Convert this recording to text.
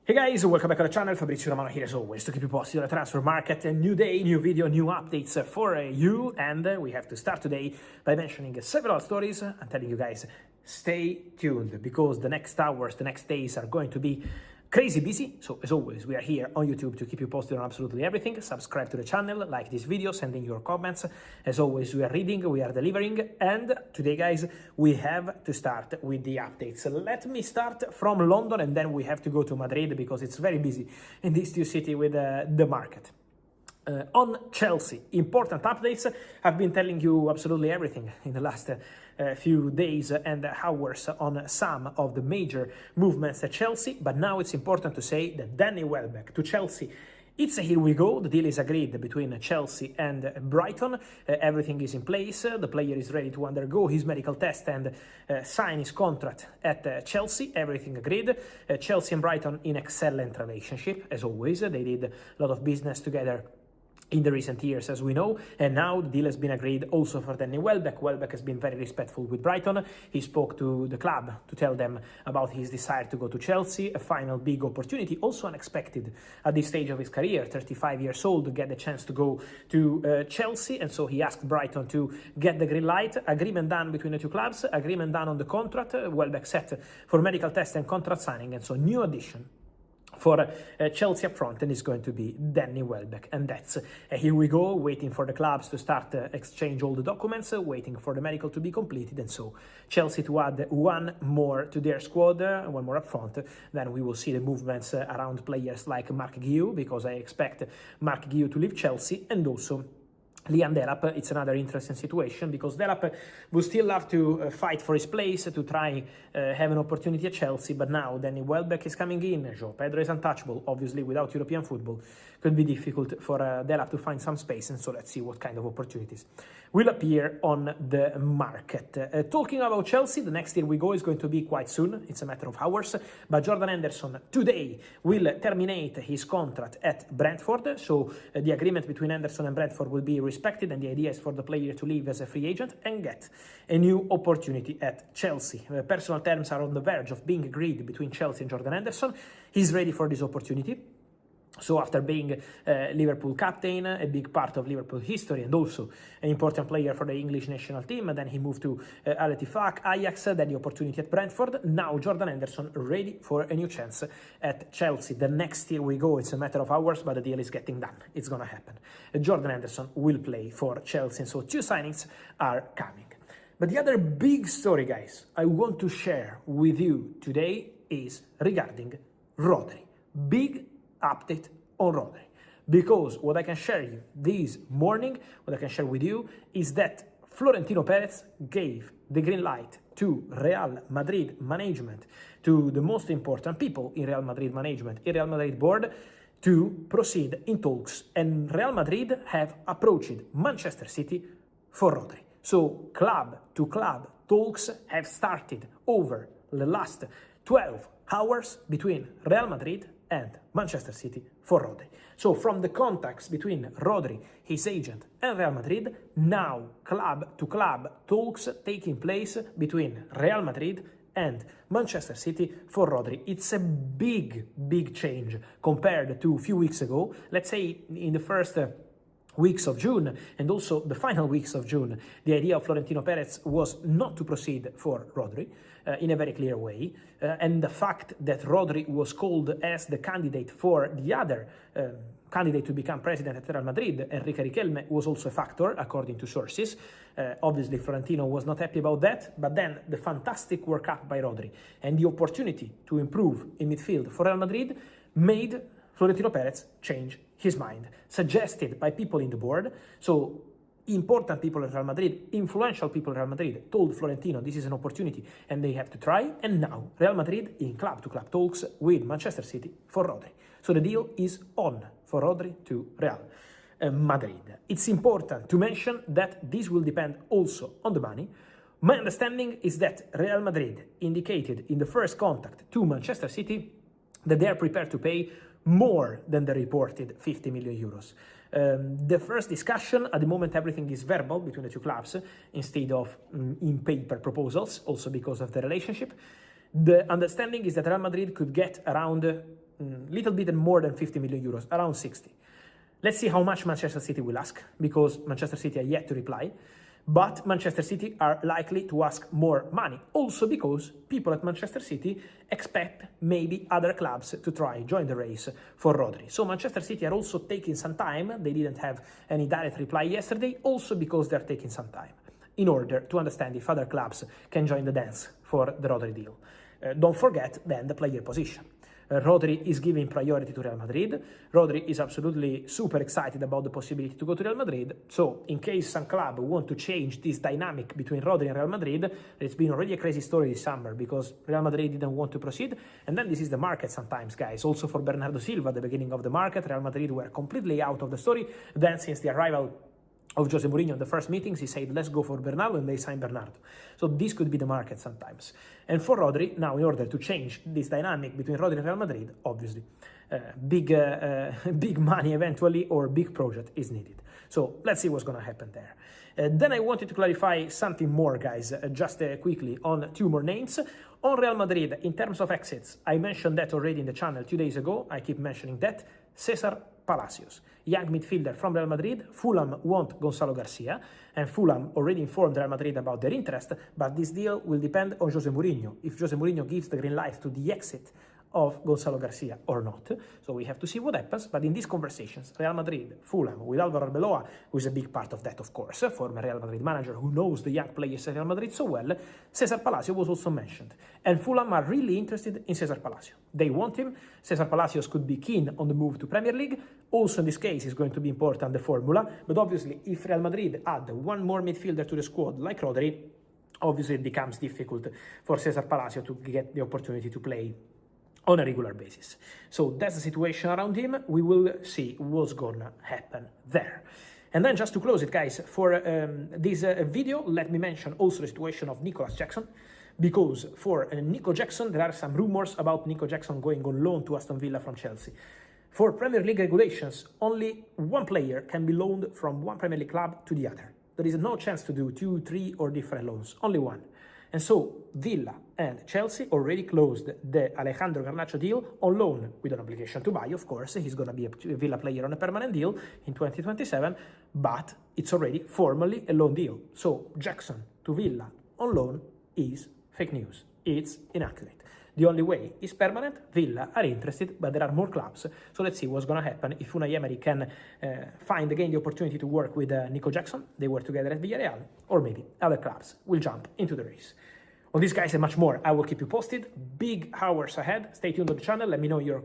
Hey guys, welcome back to the channel. Fabrizio Romano here as always to keep you posted on the transfer market. A new day, new video, new updates for you. And we have to start today by mentioning several stories. I'm telling you guys, stay tuned because the next hours, the next days are going to be crazy busy. So as always, we are here on YouTube to keep you posted on absolutely everything. Subscribe to the channel, like this video, send in your comments. As always, we are reading, we are delivering. And today, guys, we have to start with the updates. Let me start from London and then we have to go to Madrid because it's very busy in these two cities with the market. On Chelsea, important updates. I've been telling you absolutely everything in the last few days and hours on some of the major movements at Chelsea, but now it's important to say that Danny Welbeck to Chelsea, it's a here we go. The deal is agreed between Chelsea and Brighton. Everything is in place. The player is ready to undergo his medical test and sign his contract at Chelsea. Everything agreed. Chelsea and Brighton in excellent relationship, as always. They did a lot of business together in the recent years, as we know, and now the deal has been agreed also for Danny Welbeck. Welbeck has been very respectful with Brighton. He spoke to the club to tell them about his desire to go to Chelsea, a final big opportunity, also unexpected at this stage of his career, 35 years old, to get the chance to go to Chelsea, and so he asked Brighton to get the green light. Agreement done between the two clubs, agreement done on the contract. Welbeck set for medical test and contract signing, and so new addition for Chelsea up front, and it's going to be Danny Welbeck. And that's here we go, waiting for the clubs to start exchange all the documents, waiting for the medical to be completed, and so Chelsea to add one more to their squad, one more up front. Then we will see the movements around players like Marc Guiu, because I expect Marc Guiu to leave Chelsea, and also Liam Delap. It's another interesting situation because Delap would still have to fight for his place to try have an opportunity at Chelsea, but now Danny Welbeck is coming in, João Pedro is untouchable, obviously without European football could be difficult for Delap to find some space, and so let's see what kind of opportunities will appear on the market. Talking about Chelsea, the next Here We Go is going to be quite soon, it's a matter of hours, but Jordan Henderson today will terminate his contract at Brentford, so the agreement between Henderson and Brentford will be respected, and the idea is for the player to leave as a free agent and get a new opportunity at Chelsea. Personal terms are on the verge of being agreed between Chelsea and Jordan Henderson. He's ready for this opportunity. So after being Liverpool captain, a big part of Liverpool history, and also an important player for the English national team, and then he moved to Al Ettifaq, Ajax, then the opportunity at Brentford. Now Jordan Henderson ready for a new chance at Chelsea. The next Here We Go, it's a matter of hours, but the deal is getting done. It's going to happen. Jordan Henderson will play for Chelsea, and so two signings are coming. But the other big story, guys, I want to share with you today is regarding Rodri. Big update on Rodri, because what I can share you this morning, what I can share with you is that Florentino Perez gave the green light to Real Madrid management, to the most important people in Real Madrid management, in Real Madrid board, to proceed in talks, and Real Madrid have approached Manchester City for Rodri. So club to club talks have started over the last 12 hours between Real Madrid and Manchester City for Rodri. So from the contacts between Rodri, his agent, and Real Madrid, now club to club talks taking place between Real Madrid and Manchester City for Rodri. It's a big change compared to a few weeks ago. Let's say in the first weeks of June and also the final weeks of June, the idea of Florentino Perez was not to proceed for Rodri in a very clear way, and the fact that Rodri was called as the candidate for the other candidate to become president at Real Madrid, Enrique Riquelme, was also a factor according to sources. Obviously Florentino was not happy about that, but then the fantastic work up by Rodri and the opportunity to improve in midfield for Real Madrid made Florentino Perez change his mind, suggested by people in the board. So important people at Real Madrid, influential people at Real Madrid told Florentino this is an opportunity and they have to try, and now Real Madrid in club-to-club talks with Manchester City for Rodri. So the deal is on for Rodri to Real Madrid. It's important to mention that this will depend also on the money. My understanding is that Real Madrid indicated in the first contact to Manchester City that they are prepared to pay more than the reported 50 million euros. The first discussion, at the moment everything is verbal between the two clubs instead of in paper proposals, also because of the relationship. The understanding is that Real Madrid could get around little bit more than 50 million euros, around 60. Let's see how much Manchester City will ask, because Manchester City are yet to reply. But Manchester City are likely to ask more money, also because people at Manchester City expect maybe other clubs to join the race for Rodri. So Manchester City are also taking some time. They didn't have any direct reply yesterday, also because they're taking some time in order to understand if other clubs can join the dance for the Rodri deal. Don't forget then the player position. Rodri is giving priority to Real Madrid. Rodri is absolutely super excited about the possibility to go to Real Madrid. So in case some club want to change this dynamic between Rodri and Real Madrid, it's been already a crazy story this summer because Real Madrid didn't want to proceed. And then this is the market sometimes, guys. Also for Bernardo Silva, at the beginning of the market, Real Madrid were completely out of the story. Then since the arrival of Jose Mourinho in the first meetings, he said, let's go for Bernardo, and they signed Bernardo. So this could be the market sometimes. And for Rodri, now in order to change this dynamic between Rodri and Real Madrid, obviously, big money eventually or big project is needed. So let's see what's going to happen there. Then I wanted to clarify something more, guys, just quickly on 2 more names. On Real Madrid, in terms of exits, I mentioned that already in the channel 2 days ago. I keep mentioning that. Cesar Palacios, young midfielder from Real Madrid. Fulham want Gonzalo Garcia, and Fulham already informed Real Madrid about their interest, but this deal will depend on Jose Mourinho, if Jose Mourinho gives the green light to the exit of Gonzalo Garcia or not. So we have to see what happens. But in these conversations, Real Madrid, Fulham, with Álvaro Arbeloa, who is a big part of that, of course, former Real Madrid manager who knows the young players at Real Madrid so well, Cesar Palacios was also mentioned. And Fulham are really interested in Cesar Palacios. They want him. Cesar Palacios could be keen on the move to Premier League. Also in this case is going to be important, the formula. But obviously, if Real Madrid add one more midfielder to the squad like Rodri, obviously it becomes difficult for Cesar Palacios to get the opportunity to play on a regular basis. So that's the situation around him. We will see what's gonna happen there. And then just to close it, guys, for this video, let me mention also the situation of Nicolas Jackson, because for Nico Jackson, there are some rumors about Nico Jackson going on loan to Aston Villa from Chelsea. For Premier League regulations, only one player can be loaned from one Premier League club to the other. There is no chance to do 2, 3 or different loans, only one. And so Villa and Chelsea already closed the Alejandro Garnacho deal on loan with an obligation to buy, of course. He's going to be a Villa player on a permanent deal in 2027, but it's already formally a loan deal. So Jackson to Villa on loan is fake news. It's inaccurate. The only way is permanent. Villa are interested, but there are more clubs. So let's see what's going to happen if Unai Emery can find again the opportunity to work with Nico Jackson. They were together at Villarreal, or maybe other clubs will jump into the race. On this, guys, and much more, I will keep you posted. Big hours ahead. Stay tuned on the channel. Let me know your